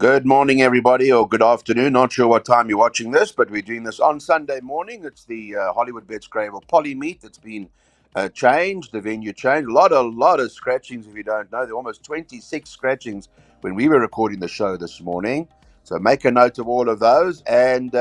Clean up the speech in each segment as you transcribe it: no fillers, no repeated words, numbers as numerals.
Good morning, everybody, or good afternoon. Not sure what time you're watching this, but we're doing this on Sunday morning. It's the Hollywood Bets Gravel Poly Meet. It's been changed, the venue changed. A lot of scratchings, if you don't know. There are almost 26 scratchings when we were recording the show this morning. So make a note of all of those. And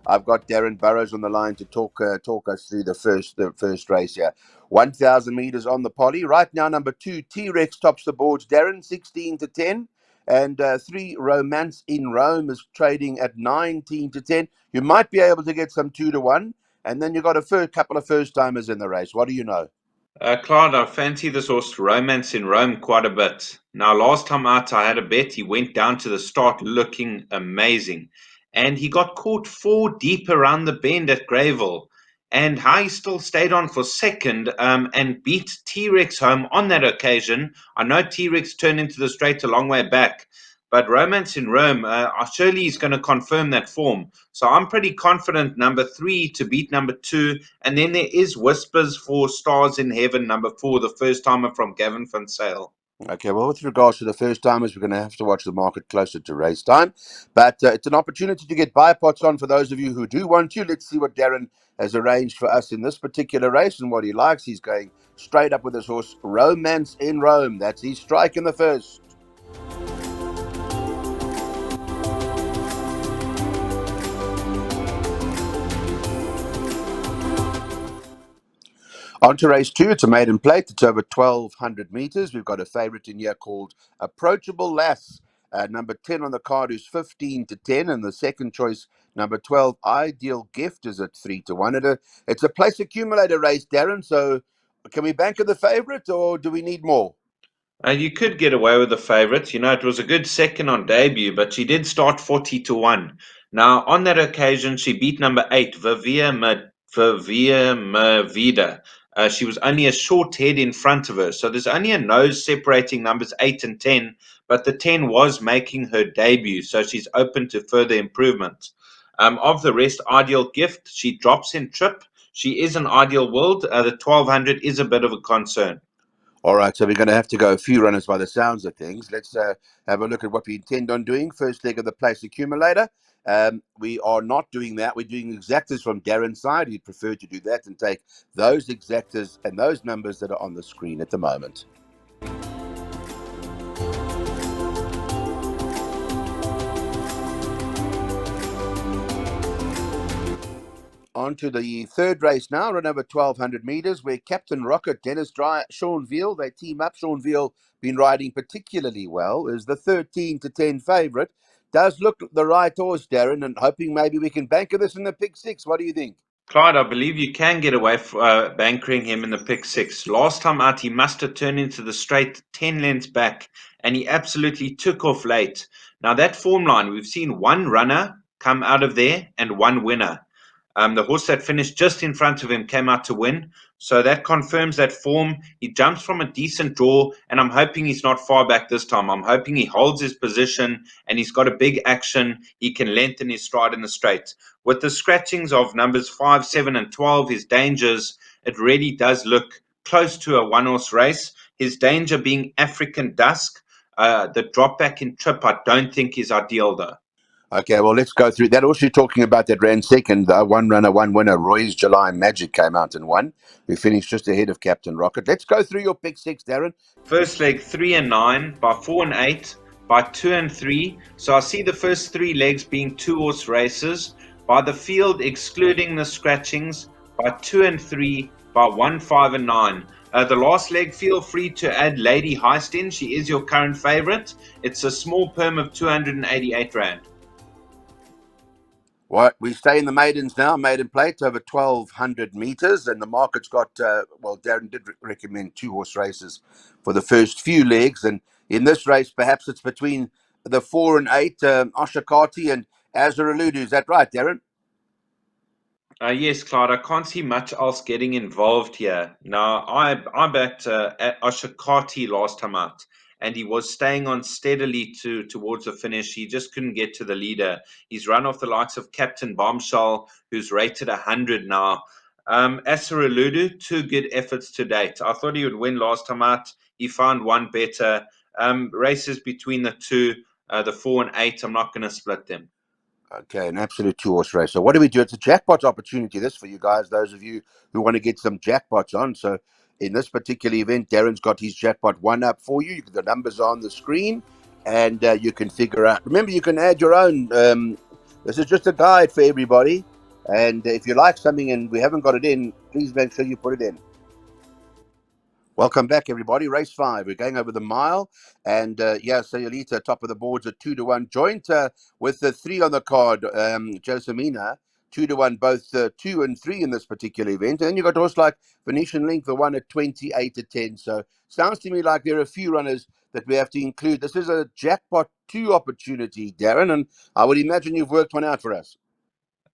I've got Darren Burrows on the line to talk us through the first race here. 1,000 meters on the poly. Right now, number 2, T-Rex tops the boards. Darren, 16-10. And 3, Romance in Rome is trading at 19-10. You might be able to get some 2-1. And then you've got a couple of first timers in the race. What do you know? Claude, I fancy this horse Romance in Rome quite a bit. Now, last time out, I had a bet. He went down to the start looking amazing. And he got caught 4 deep around the bend at Greyville. And how he still stayed on for second and beat T-Rex home on that occasion. I know T-Rex turned into the straight a long way back. But Romance in Rome, surely he's going to confirm that form. So I'm pretty confident number 3 to beat number 2. And then there is whispers for Stars in Heaven, number 4, the first timer from Gavin Van Sale. Okay, well, with regards to the first timers, we're going to have to watch the market closer to race time. But it's an opportunity to get buy pots on for those of you who do want to. Let's see what Darren has arranged for us in this particular race and what he likes. He's going straight up with his horse, Romance in Rome. That's his strike in the first. On to race 2, it's a maiden plate. It's over 1,200 meters. We've got a favourite in here called Approachable Lass. Number 10 on the card is 15-10, and the second choice, number 12, Ideal Gift, is at 3-1. It's a place accumulator race, Darren. So, can we bank on the favourite, or do we need more? You could get away with the favourite. You know, it was a good second on debut, but she did start 40-1. Now, on that occasion, she beat number 8, Vivia Mavida. She was only a short head in front of her. So there's only a nose separating numbers 8 and 10, but the 10 was making her debut. So she's open to further improvement. Of the rest, Ideal Gift, she drops in trip. She is an ideal world. The 1200 is a bit of a concern. All right, so we're going to have to go a few runners by the sounds of things. Let's have a look at what we intend on doing. First leg of the place accumulator. We are not doing that. We're doing exactors from Darren's side. He'd prefer to do that and take those exactors and those numbers that are on the screen at the moment. On to the third race now, run over 1,200 meters, where Captain Rocket, Dennis Dry, Sean Veal, they team up. Sean Veal been riding particularly well, is the 13-10 favourite. Does look the right horse, Darren, and hoping maybe we can banker this in the pick 6. What do you think? Clyde, I believe you can get away bankering him in the pick 6. Last time out, he must have turned into the straight 10 lengths back, and he absolutely took off late. Now, that form line, we've seen one runner come out of there and one winner. The horse that finished just in front of him came out to win. So that confirms that form. He jumps from a decent draw, and I'm hoping he's not far back this time. I'm hoping he holds his position and he's got a big action. He can lengthen his stride in the straight. With the scratchings of numbers 5, 7, and 12, his dangers, it really does look close to a one-horse race. His danger being African Dusk. The drop back in trip, I don't think is ideal though. Okay, well, let's go through that. Also talking about that ran second, one runner, one winner. Roy's July Magic came out and won. We finished just ahead of Captain Rocket. Let's go through your pick 6, Darren. First leg 3 and 9, by 4 and 8, by 2 and 3. So I see the first 3 legs being 2-horse races. By the field, excluding the scratchings, by 2 and 3, by 1, 5 and 9. The last leg, feel free to add Lady Heist in. She is your current favorite. It's a small perm of 288 Rand. What we stay in the maidens now, maiden plate over 1,200 meters, and the market's got, Darren did recommend 2-horse races for the first few legs. And in this race, perhaps it's between the 4 and 8, Oshakati and Azuraludu. Is that right, Darren? Yes, Clyde, I can't see much else getting involved here. Now, I backed at Oshakati last time out, and he was staying on steadily towards the finish. He just couldn't get to the leader. He's run off the likes of Captain Bombshell, who's rated 100 now. Asaraludu, 2 good efforts to date. I thought he would win last time out. He found one better. Races between the two. The 4 and 8, I'm not going to split them. Okay, an absolute two-horse race. So what do we do? It's a jackpot opportunity, this, for you guys, those of you who want to get some jackpots on. So in this particular event, Darren's got his jackpot one up for you. The numbers are on the screen, and you can figure out. Remember, you can add your own. This is just a guide for everybody. And if you like something and we haven't got it in, please make sure you put it in. Welcome back, everybody. Race 5. We're going over the mile. And Sayulita, top of the boards at 2-1. Joint with the 3 on the card, Josemina, 2-1, both 2 and 3 in this particular event. And then you've got horse like Venetian Link, the one at 28-10. So sounds to me like there are a few runners that we have to include. This is a jackpot 2 opportunity, Darren. And I would imagine you've worked one out for us.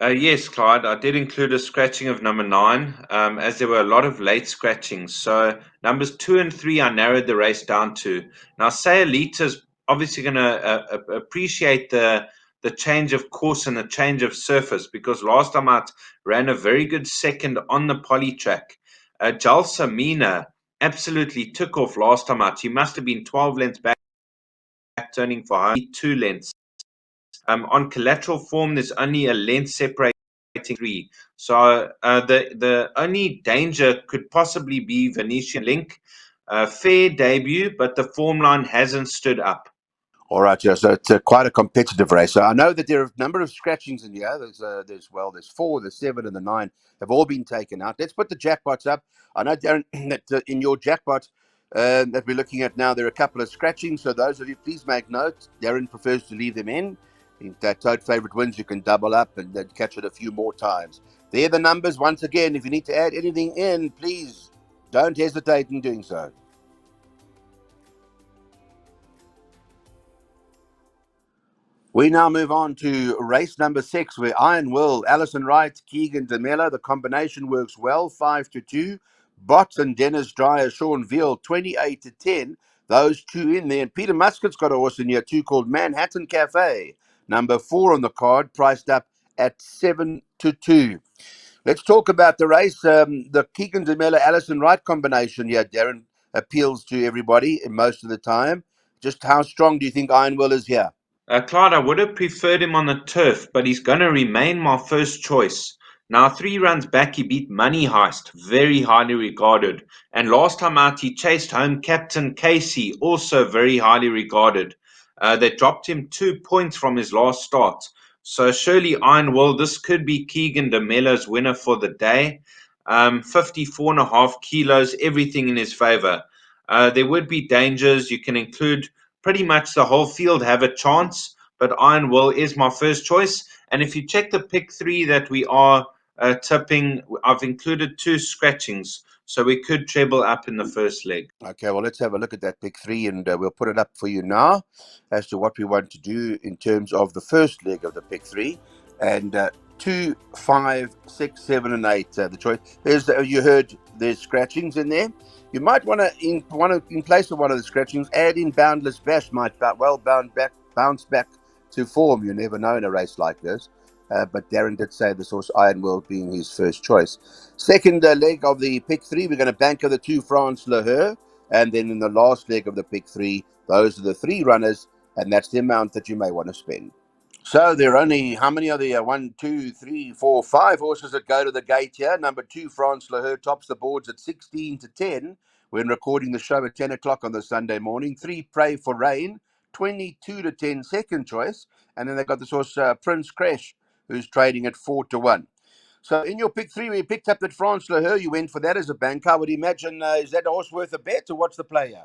Yes, Clyde, I did include a scratching of number 9, as there were a lot of late scratchings. So numbers 2 and 3, I narrowed the race down to. Now, Sayulita's obviously going to appreciate the change of course and the change of surface, because last time out ran a very good second on the poly track. Jalsamina absolutely took off last time out. He must have been 12 lengths back, turning for home, 2 lengths. On collateral form, there's only a length separating 3. So the only danger could possibly be Venetian Link. Fair debut, but the form line hasn't stood up. All right, yeah. So it's quite a competitive race. So I know that there are a number of scratchings in here. There's 4, there's 7, and the 9 have all been taken out. Let's put the jackpots up. I know, Darren, that in your jackpot that we're looking at now, there are a couple of scratchings. So those of you, please make note. Darren prefers to leave them in. If that tote favorite wins, you can double up and then catch it a few more times. There are the numbers. Once again, if you need to add anything in, please don't hesitate in doing so. We now move on to race number 6, where Iron Will, Alison Wright, Keegan DeMello, the combination works well, 5-2. Bots and Dennis Dreyer, Sean Veal, 28-10. Those two in there. And Peter Muscat's got a horse in here too called Manhattan Cafe, number 4 on the card, priced up at 7-2. Let's talk about the race. The Keegan DeMello, Alison Wright combination here, Darren, appeals to everybody most of the time. Just how strong do you think Iron Will is here? Clyde, I would have preferred him on the turf, but he's going to remain my first choice. Now, 3 runs back, he beat Money Heist, very highly regarded. And last time out, he chased home Captain Casey, also very highly regarded. They dropped him 2 points from his last start. So surely Iron Will, this could be Keegan DeMello's winner for the day. 54.5 kilos, everything in his favor. There would be dangers. You can include pretty much the whole field have a chance, but Iron Will is my first choice. And if you check the pick 3 that we are tipping, I've included 2 scratchings, so we could treble up in the first leg. Okay, well, let's have a look at that pick 3, and we'll put it up for you now as to what we want to do in terms of the first leg of the pick 3. And 2, 5, 6, 7, and 8. The choice. There's you heard there's scratchings in there. You might want to in place of one of the scratchings, add in Boundless Bash. Might bounce back to form. You never know in a race like this. But Darren did say this horse Iron World being his first choice. Second leg of the pick 3, we're going to banker the 2 France Le Her. And then in the last leg of the pick 3, those are the 3 runners. And that's the amount that you may want to spend. So there are only, how many are there? 1, 2, 3, 4, 5 horses that go to the gate here. Number 2, France Le Her, tops the boards at 16-10 when recording the show at 10 o'clock on the Sunday morning. 3, Pray for Rain, 22-10, second choice. And then they've got this horse, Prince Crash, who's trading at 4-1. So in your pick 3, where you picked up that France Le Her, you went for that as a banker. I would imagine, is that horse worth a bet, or what's the player?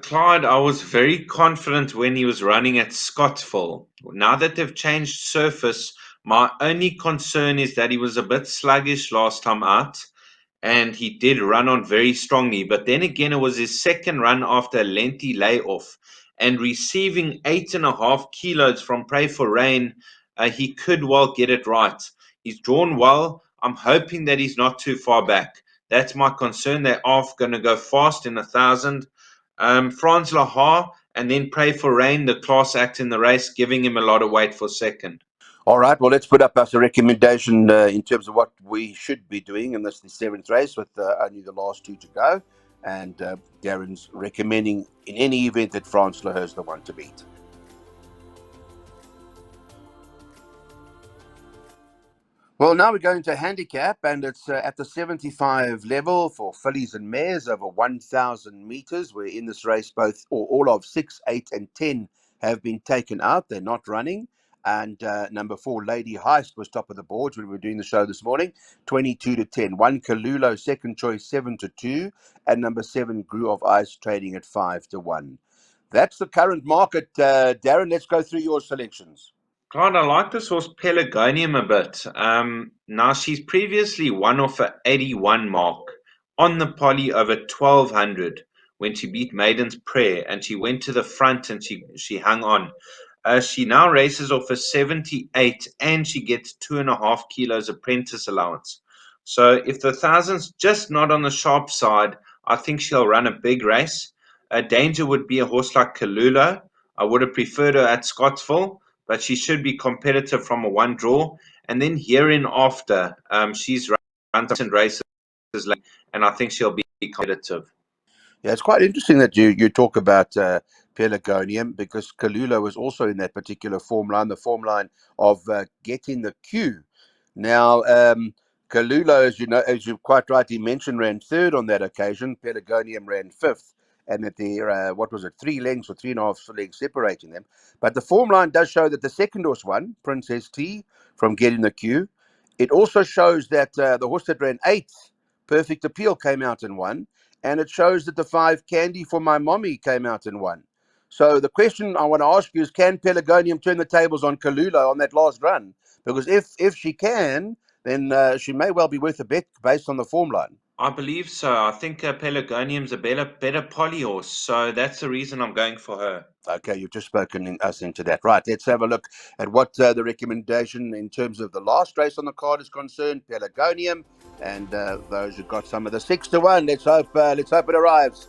Clyde, I was very confident when he was running at Scottsville. Now that they've changed surface, my only concern is that he was a bit sluggish last time out, and he did run on very strongly. But then again, it was his second run after a lengthy layoff, and receiving 8.5 kilos from Pray for Rain, he could well get it right. He's drawn well. I'm hoping that he's not too far back. That's my concern. They are going to go fast in 1,000. Franz Lahar, and then Pray for Rain, the class act in the race, giving him a lot of weight for second. All right, well, let's put up as a recommendation in terms of what we should be doing in this the 7th race with only the last 2 to go. And Darren's recommending in any event that France Le Her is the one to beat. Well, now we're going to handicap, and it's at the 75 level for fillies and mares over 1,000 meters. Where in this race, both or all of 6, 8, and 10 have been taken out. They're not running. And number 4, Lady Heist, was top of the boards when we were doing the show this morning, 22 to 10. 1, Kalulo, second choice, 7 to 2. And number 7, Grew of Ice, trading at 5 to 1. That's the current market. Darren, let's go through your selections. Clive, I like this horse Pelargonium a bit. Now she's previously won off a 81 mark on the poly over 1200 when she beat Maiden's Prayer, and she went to the front and she hung on. She now races off a 78 and she gets 2.5 kilos apprentice allowance. So if the thousand's just not on the sharp side, I think she'll run a big race. Danger would be a horse like Kalula. I would have preferred her at Scottsville, but she should be competitive from a one draw. And then hereafter, she's run and races, and I think she'll be competitive. Yeah, it's quite interesting that you talk about Pelargonium, because Kalula was also in that particular form line, the form line of Get in the Queue. Now, Kalula, as you know, as you quite rightly mentioned, ran third on that occasion. Pelargonium ran fifth, and that there, what was it, 3 lengths or 3.5 lengths separating them. But the form line does show that the second horse won, Princess T, from Get in the Queue. It also shows that the horse that ran eighth, Perfect Appeal, came out and won. And it shows that the 5, Candy for My Mommy, came out and won. So the question I want to ask you is, can Pelargonium turn the tables on Kalula on that last run? Because if she can, then she may well be worth a bet based on the form line. I believe so. I think Pelargonium's a better poly horse, so that's the reason I'm going for her. Okay, you've just spoken us into that. Right, let's have a look at what the recommendation in terms of the last race on the card is concerned, Pelargonium, and those who got some of the 6 to 1. Let's hope it arrives.